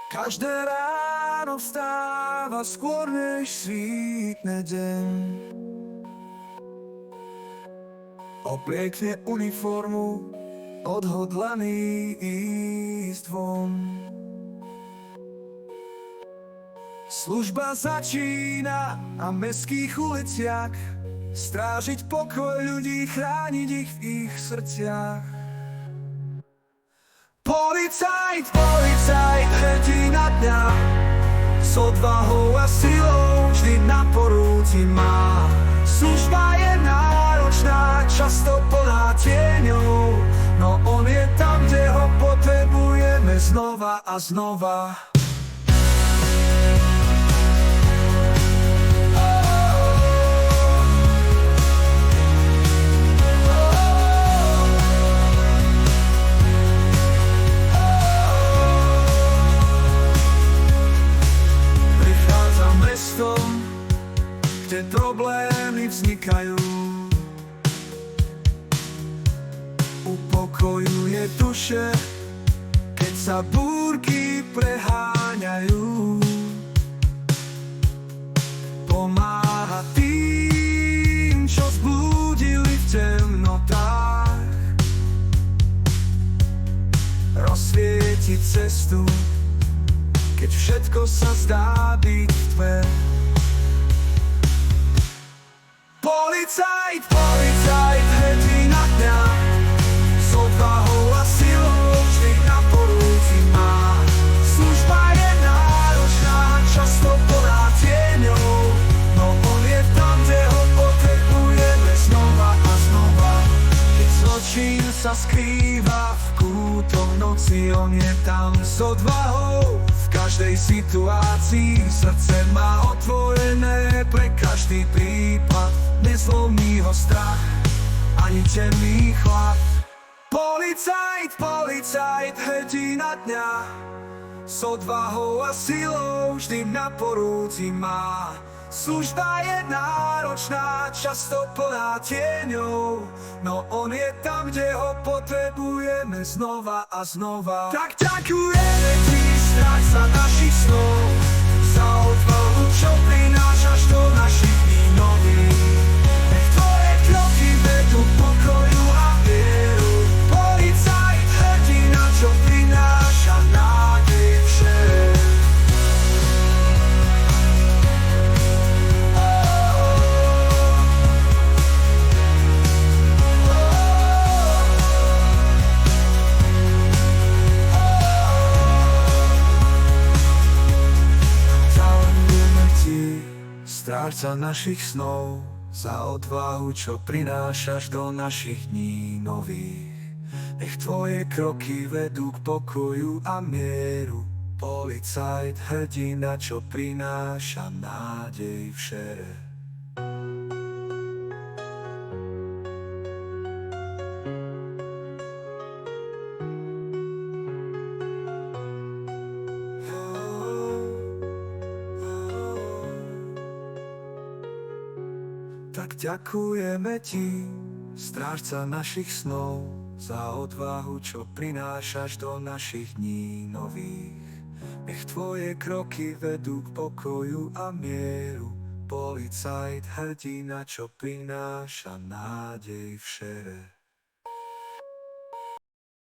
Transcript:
Každé ráno vstáva skôr, než svítne deň. Obliekne uniformu, odhodlaný ísť von. Služba začína na mestských uliciach, strážiť pokoj ľudí, chrániť ich v ich srdciach. Policajt, policajt, hrdina dňa, s odvahou a silou vždy na porúdzi má. Služba je náročná, často plná tieňou, no on je tam, kde ho potrebujeme znova a znova. Kde problémy vznikajú, upokojuje duše, keď sa búrky preháňajú. Pomáha tým, čo zbúdili v temnotách, rozsvietiť cestu, keď všetko sa zdá byť v tme. Policajt, policajt, hrdina dňa, s odvahou a silou vždy na porúdzi má. Služba je náročná, často plná tieňou, no on je tam, kde ho potrebujeme znova a znova. Keď zločin sa skrýva v kútoch noci, on je tam s odvahou. V každej situácii srdce má otvorené pre každý prípad. Nezlomí ho strach, ani temný chlad. Policajt, policajt, hrdina dňa, s odvahou a silou vždy na porúdzi má. Služba je náročná, často plná tieňou, no on je tam, kde ho potrebujeme znova a znova. Tak ďakujeme ti, strážca našich snov, za odvahu, čo prinášaš do našich dní nových. Nech tvoje kroky vedú k pokoju a vieru. Policajt, hrdina, čo prináša nádej všem. Strážca našich snov, za odvahu, čo prinášaš do našich dní nových. Nech tvoje kroky vedú k pokoju a mieru. Policajt, hrdina, čo prináša nádej v šere. Tak ďakujeme ti, strážca našich snov, za odvahu, čo prinášaš do našich dní nových. Nech tvoje kroky vedú k pokoju a mieru. Policajt, hrdina, čo prináša nádej v šere.